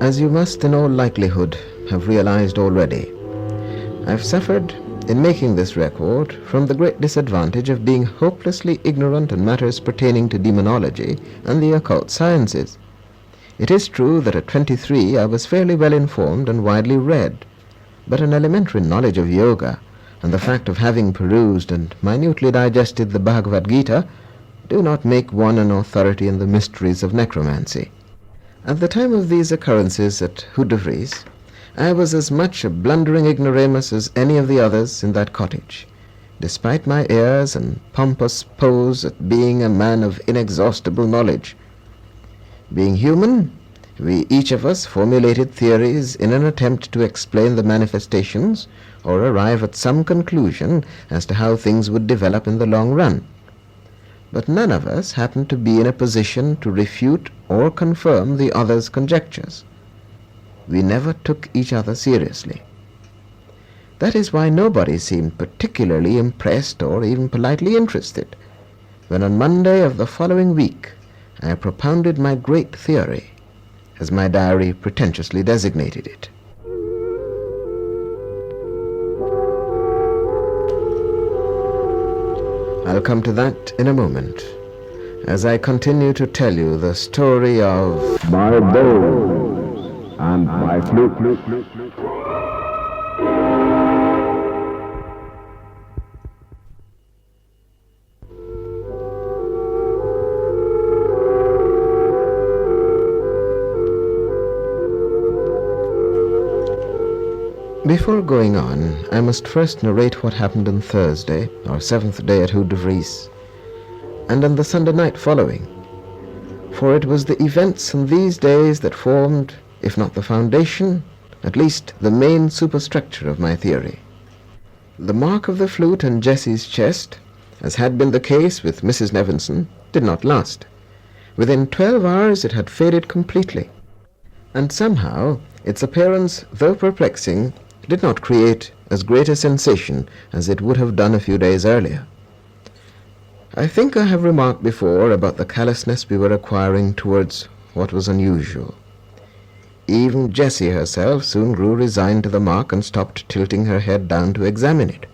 As you must in all likelihood have realized already, I've suffered in making this record from the great disadvantage of being hopelessly ignorant in matters pertaining to demonology and the occult sciences. It is true that at 23 I was fairly well informed and widely read, but an elementary knowledge of yoga and the fact of having perused and minutely digested the Bhagavad Gita do not make one an authority in the mysteries of necromancy. At the time of these occurrences at Hoed de Vries, I was as much a blundering ignoramus as any of the others in that cottage, despite my airs and pompous pose at being a man of inexhaustible knowledge. Being human, we each of us formulated theories in an attempt to explain the manifestations or arrive at some conclusion as to how things would develop in the long run. But none of us happened to be in a position to refute or confirm the other's conjectures. We never took each other seriously. That is why nobody seemed particularly impressed or even politely interested when on Monday of the following week I propounded my great theory, as my diary pretentiously designated it. I'll come to that in a moment, as I continue to tell you the story of My Bones and My Flute. Before going on, I must first narrate what happened on Thursday, our seventh day at Hoed de Vries, and on the Sunday night following, for it was the events in these days that formed, if not the foundation, at least the main superstructure of my theory. The mark of the flute on Jessie's chest, as had been the case with Mrs. Nevinson, did not last. Within 12 hours it had faded completely, and somehow its appearance, though perplexing, did not create as great a sensation as it would have done a few days earlier. I think I have remarked before about the callousness we were acquiring towards what was unusual. Even Jessie herself soon grew resigned to the mark and stopped tilting her head down to examine it.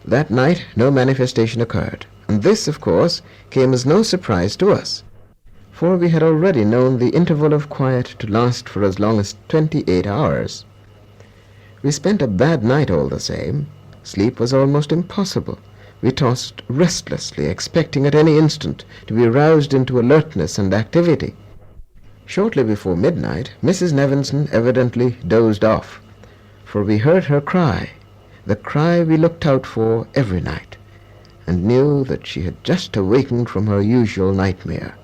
That night no manifestation occurred, and this, of course, came as no surprise to us, for we had already known the interval of quiet to last for as long as 28 hours. We spent a bad night all the same. Sleep was almost impossible. We tossed restlessly, expecting at any instant to be roused into alertness and activity. Shortly before midnight, Mrs. Nevinson evidently dozed off, for we heard her cry, the cry we looked out for every night, and knew that she had just awakened from her usual nightmare.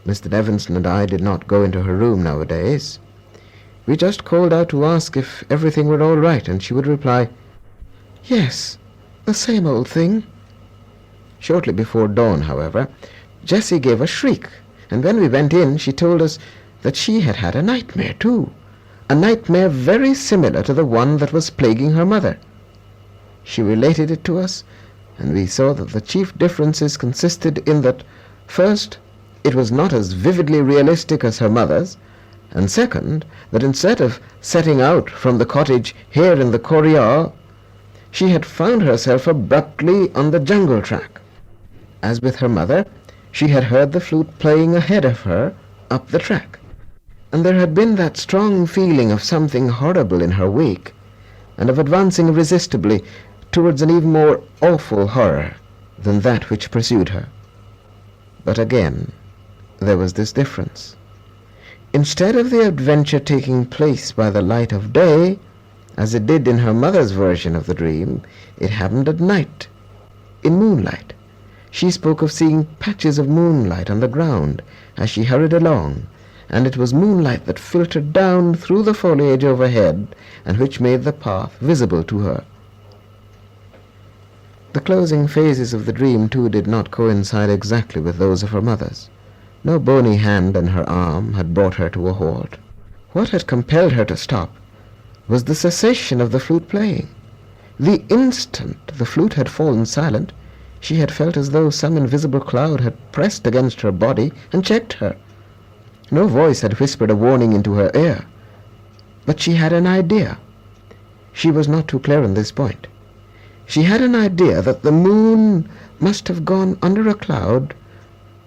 Mr. Nevinson and I did not go into her room nowadays. We just called out to ask if everything were all right, and she would reply, "Yes, the same old thing." Shortly before dawn, however, Jessie gave a shriek, and when we went in she told us that she had had a nightmare too, a nightmare very similar to the one that was plaguing her mother. She related it to us, and we saw that the chief differences consisted in that, first, it was not as vividly realistic as her mother's, and second, that instead of setting out from the cottage here in the corridor, she had found herself abruptly on the jungle track. As with her mother, she had heard the flute playing ahead of her up the track, and there had been that strong feeling of something horrible in her wake, and of advancing irresistibly towards an even more awful horror than that which pursued her. But again, there was this difference. Instead of the adventure taking place by the light of day, as it did in her mother's version of the dream, it happened at night, in moonlight. She spoke of seeing patches of moonlight on the ground as she hurried along, and it was moonlight that filtered down through the foliage overhead and which made the path visible to her. The closing phases of the dream, too, did not coincide exactly with those of her mother's. No bony hand on her arm had brought her to a halt. What had compelled her to stop was the cessation of the flute playing. The instant the flute had fallen silent, she had felt as though some invisible cloud had pressed against her body and checked her. No voice had whispered a warning into her ear. But she had an idea. She was not too clear on this point. She had an idea that the moon must have gone under a cloud,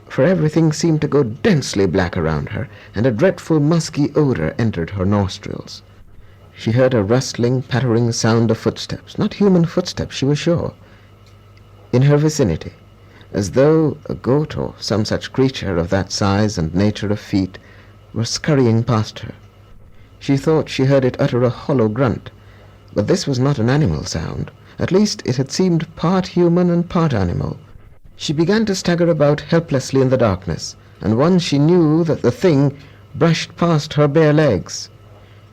for everything seemed to go densely black around her, and a dreadful musky odor entered her nostrils. She heard a rustling, pattering sound of footsteps, not human footsteps, she was sure, in her vicinity, as though a goat or some such creature of that size and nature of feet were scurrying past her. She thought she heard it utter a hollow grunt, but this was not an animal sound. At least it had seemed part human and part animal. She began to stagger about helplessly in the darkness, and once she knew that the thing brushed past her bare legs.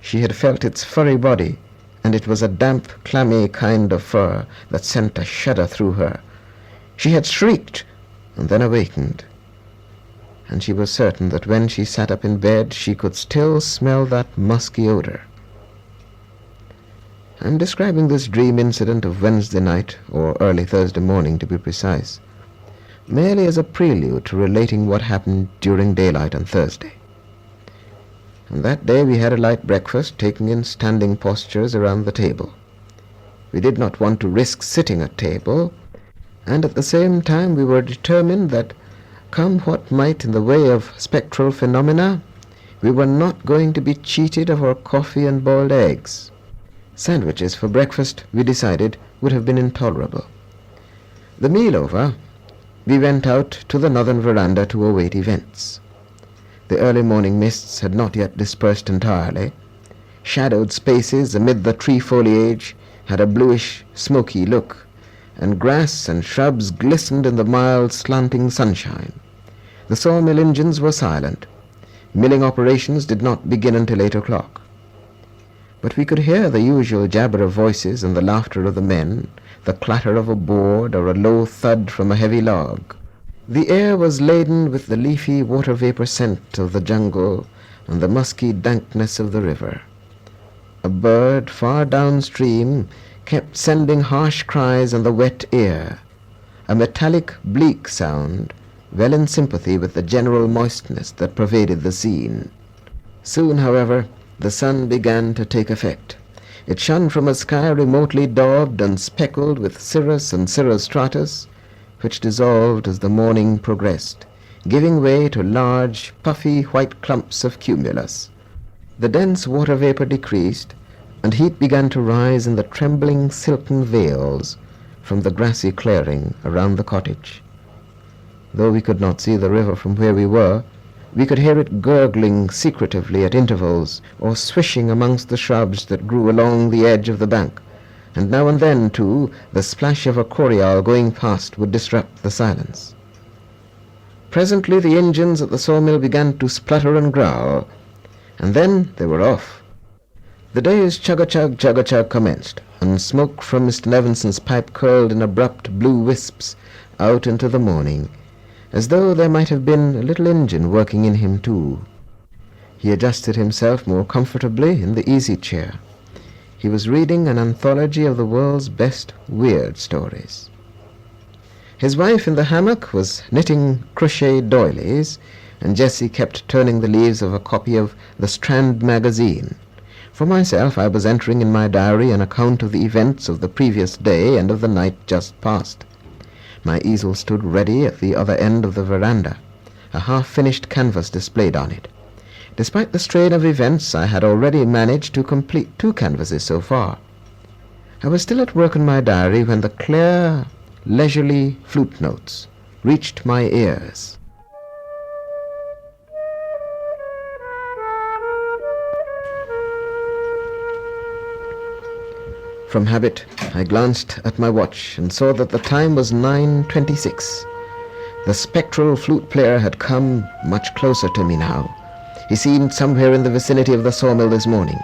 She had felt its furry body, and it was a damp, clammy kind of fur that sent a shudder through her. She had shrieked and then awakened, and she was certain that when she sat up in bed she could still smell that musky odor. I am describing this dream incident of Wednesday night, or early Thursday morning to be precise, merely as a prelude to relating what happened during daylight on Thursday. And that day we had a light breakfast, taking in standing postures around the table. We did not want to risk sitting at table, and at the same time we were determined that, come what might in the way of spectral phenomena, we were not going to be cheated of our coffee and boiled eggs. Sandwiches for breakfast, we decided, would have been intolerable. The meal over, we went out to the northern veranda to await events. The early morning mists had not yet dispersed entirely. Shadowed spaces amid the tree foliage had a bluish, smoky look, and grass and shrubs glistened in the mild, slanting sunshine. The sawmill engines were silent. Milling operations did not begin until 8 o'clock. But we could hear the usual jabber of voices and the laughter of the men, the clatter of a board or a low thud from a heavy log. The air was laden with the leafy water vapor scent of the jungle and the musky dankness of the river. A bird far downstream kept sending harsh cries on the wet ear, a metallic, bleak sound, well in sympathy with the general moistness that pervaded the scene. Soon, however, the sun began to take effect. It shone from a sky remotely daubed and speckled with cirrus and cirrus stratus, which dissolved as the morning progressed, giving way to large, puffy white clumps of cumulus. The dense water vapor decreased, and heat began to rise in the trembling silken veils from the grassy clearing around the cottage. Though we could not see the river from where we were, we could hear it gurgling secretively at intervals, or swishing amongst the shrubs that grew along the edge of the bank, and now and then, too, the splash of a corial going past would disrupt the silence. Presently the engines at the sawmill began to splutter and growl, and then they were off. The day's chug-a-chug commenced, and smoke from Mr. Levenson's pipe curled in abrupt blue wisps out into the morning, as though there might have been a little engine working in him too. He adjusted himself more comfortably in the easy chair. He was reading an anthology of the world's best weird stories. His wife in the hammock was knitting crochet doilies, and Jessie kept turning the leaves of a copy of the Strand magazine. For myself, I was entering in my diary an account of the events of the previous day and of the night just past. My easel stood ready at the other end of the veranda, a half-finished canvas displayed on it. Despite the strain of events, I had already managed to complete 2 canvases so far. I was still at work in my diary when the clear, leisurely flute notes reached my ears. From habit, I glanced at my watch and saw that the time was 9:26. The spectral flute player had come much closer to me now. He seemed somewhere in the vicinity of the sawmill this morning.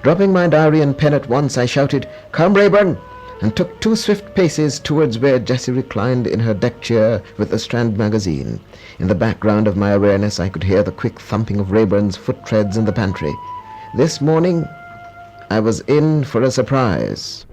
Dropping my diary and pen at once, I shouted, "Come, Rayburn!" and took 2 swift paces towards where Jessie reclined in her deck chair with the Strand magazine. In the background of my awareness, I could hear the quick thumping of Rayburn's foot treads in the pantry. This morning, I was in for a surprise.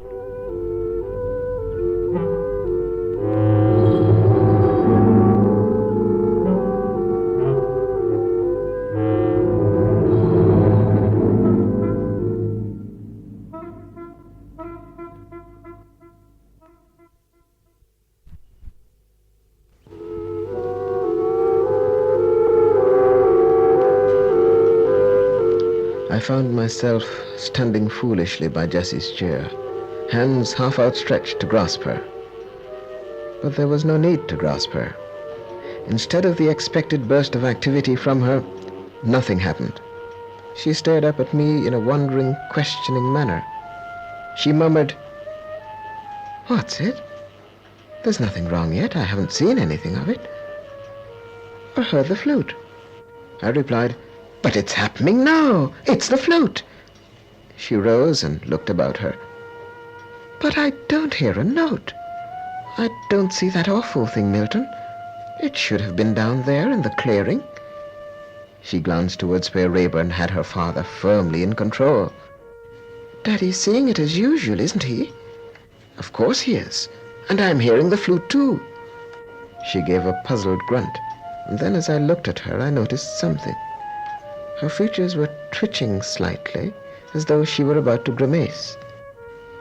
I found myself standing foolishly by Jessie's chair, hands half outstretched to grasp her. But there was no need to grasp her. Instead of the expected burst of activity from her, nothing happened. She stared up at me in a wondering, questioning manner. She murmured, "What's it? There's nothing wrong yet. I haven't seen anything of it. Or heard the flute." I replied, "But it's happening now. It's the flute." She rose and looked about her. "But I don't hear a note. I don't see that awful thing, Milton. It should have been down there in the clearing." She glanced towards where Rayburn had her father firmly in control. "Daddy's seeing it as usual, isn't he?" "Of course he is. And I'm hearing the flute too." She gave a puzzled grunt, and then as I looked at her, I noticed something. Her features were twitching slightly, as though she were about to grimace.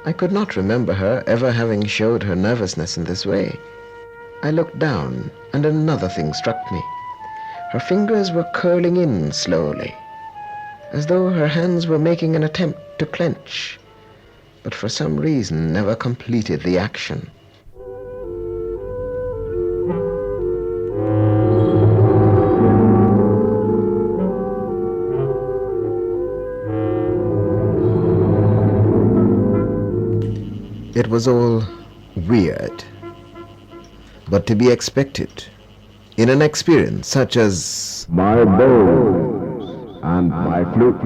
I could not remember her ever having showed her nervousness in this way. I looked down, and another thing struck me. Her fingers were curling in slowly, as though her hands were making an attempt to clench, but for some reason never completed the action. It was all weird, but to be expected in an experience such as My bones and my flute.